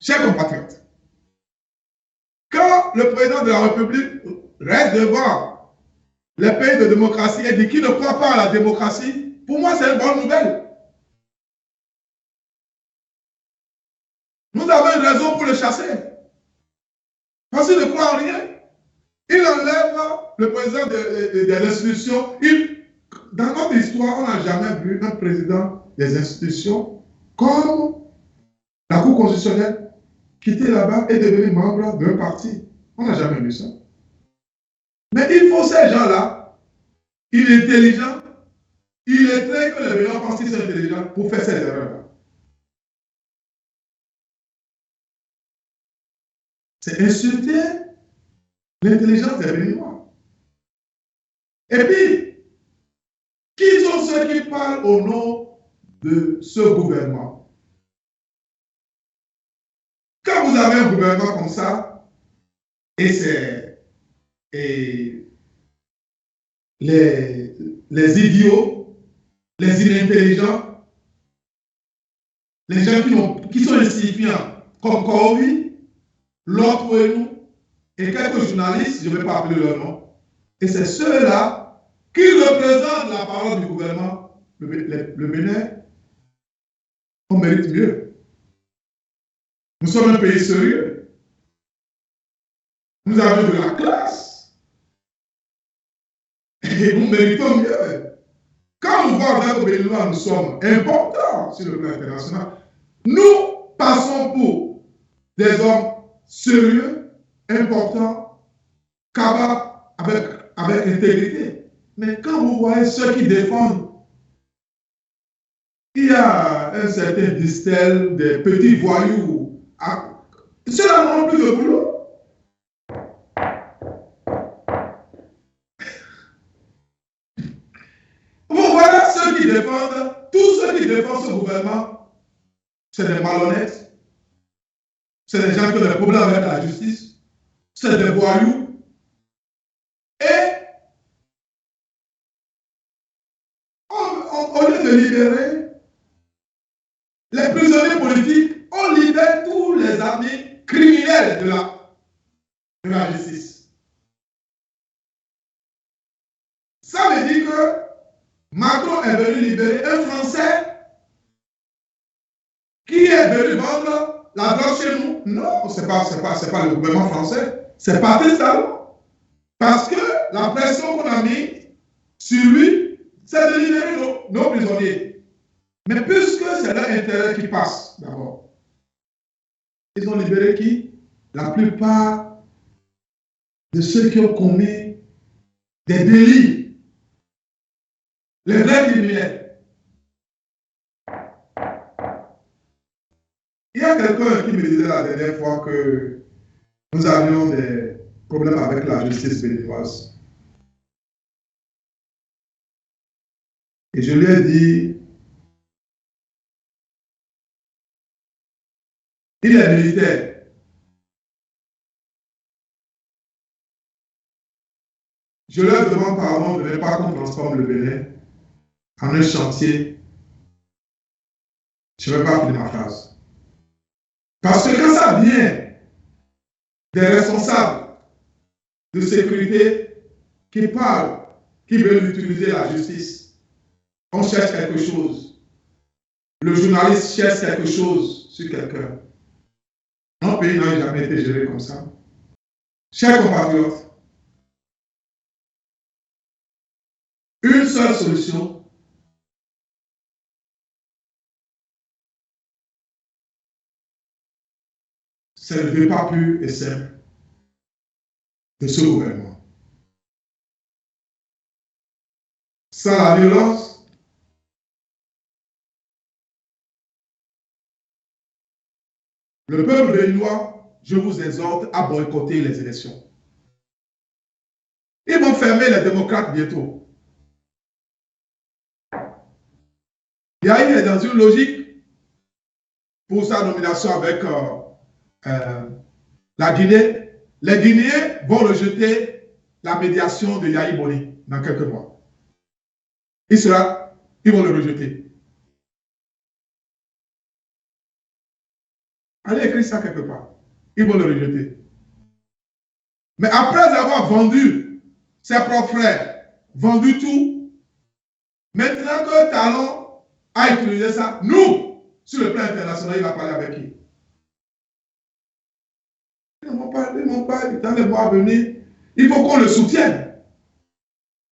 Chers compatriotes, quand le président de la République reste devant les pays de démocratie et dit qu'il ne croit pas à la démocratie, pour moi, c'est une bonne nouvelle. Nous avons une raison pour le chasser. Parce qu'il ne croit en rien. Il enlève le président de l'institution. Dans notre histoire, on n'a jamais vu un président des institutions comme la Cour constitutionnelle quitter là-bas et devenir membre d'un parti. On n'a jamais vu ça. Mais il faut ces gens-là, il est intelligent, il est très que les gens pensent qu'ils sont intelligents pour faire ces erreurs-là. C'est insulter l'intelligence des Béninois. Et puis, qui sont ceux qui parlent au nom de ce gouvernement? Quand vous avez un gouvernement comme ça, et c'est les idiots, les inintelligents, les gens qui sont insignifiants, comme Kouroui, l'autre et nous, et quelques journalistes, je ne vais pas appeler leur nom, et c'est ceux-là qui représentent la parole du gouvernement, le Bénin, on mérite mieux. Nous sommes un pays sérieux. Nous avons de la classe. Et nous méritons mieux. Quand on voit que Béninois, nous sommes importants sur le plan international, nous passons pour des hommes sérieux, importants, capables, avec intégrité. Mais quand vous voyez ceux qui défendent, il y a un certain Distel, des petits voyous, ceux-là n'ont plus de boulot. Vous voilà ceux qui défendent, tous ceux qui défendent ce gouvernement, c'est des malhonnêtes, c'est des gens qui ont des problèmes avec la justice, c'est des voyous. Et au lieu de libérer les prisonniers politiques, on libère tous les amis criminels de la justice. Ça veut dire que Macron est venu libérer un Français qui est venu vendre la drogue chez nous. Non, ce n'est pas le gouvernement français, c'est Patrice Talon. Parce que la pression qu'on a mise sur lui, c'est de libérer nos prisonniers. Mais puisque c'est leur intérêt qui passe, d'abord, ils ont libéré qui? La plupart de ceux qui ont commis des délits, les vrais criminels. Il y a quelqu'un qui me disait la dernière fois que nous avions des problèmes avec la justice béninoise. Et je lui ai dit, il est militaire. Je leur demande pardon de ne pas qu'on transforme le Bénin en un chantier. Je ne vais pas finir ma phrase. Parce que quand ça vient des responsables de sécurité qui parlent, qui veulent utiliser la justice, on cherche quelque chose. Le journaliste cherche quelque chose sur quelqu'un. Notre pays n'a jamais été géré comme ça. Chers compatriotes, une seule solution, c'est le départ pur et simple de ce gouvernement. Sans la violence, le peuple béninois, je vous exhorte à boycotter les élections. Ils vont fermer les démocrates bientôt. Yahya est dans une logique pour sa nomination avec la Guinée. Les Guinéens vont rejeter la médiation de Yahya Boni dans quelques mois. Ils vont le rejeter. Allez écrire ça quelque part. Ils vont le rejeter. Mais après avoir vendu ses propres frères, vendu tout, maintenant que Talon a utilisé ça, nous, sur le plan international, il va parler avec qui? Ils n'ont pas dans les mois à venir. Il faut qu'on le soutienne.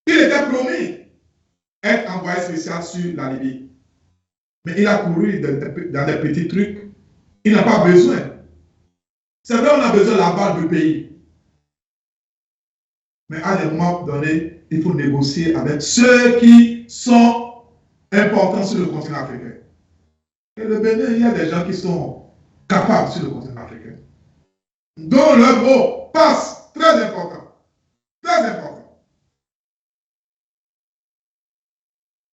Il était promis être envoyé spécial sur la Libye. Mais il a couru dans des petits trucs. Il n'a pas besoin. C'est vrai, on a besoin de la balle du pays. Mais à des moments donnés, il faut négocier avec ceux qui sont importants sur le continent africain. Et le Bénin, il y a des gens qui sont capables sur le continent africain. Dont leur mot passe, très important. Très important.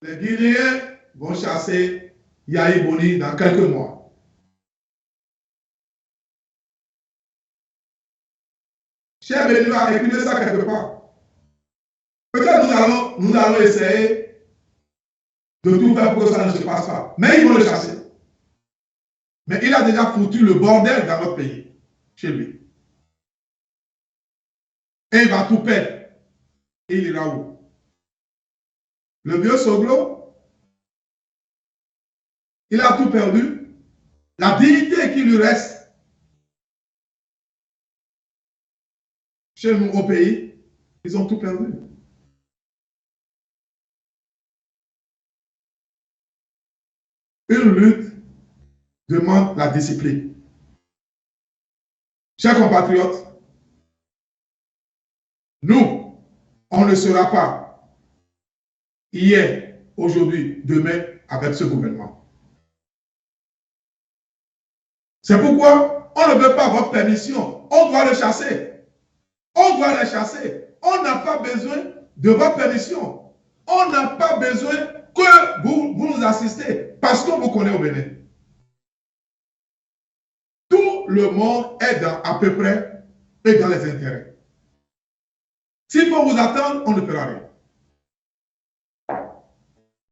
Les Guinéens vont chasser Yahi Boni dans quelques mois. Cher Béninois, écrivez ça quelque part. Peut-être nous allons essayer de tout faire pour que ça ne se passe pas. Mais ils vont le chasser. Mais il a déjà foutu le bordel dans notre pays, chez lui. Et il va tout perdre. Et il ira où? Le vieux Soglo, il a tout perdu. La dignité qui lui reste chez nous au pays, ils ont tout perdu. Une lutte demande la discipline. Chers compatriotes, nous, on ne sera pas hier, aujourd'hui, demain avec ce gouvernement. C'est pourquoi on ne veut pas votre permission. On doit le chasser. On doit le chasser. On n'a pas besoin de votre permission. On n'a pas besoin que vous nous assistez parce qu'on vous connaît au Bénin. Tout le monde est dans, à peu près et dans les intérêts. S'il faut vous attendre, on ne fera rien.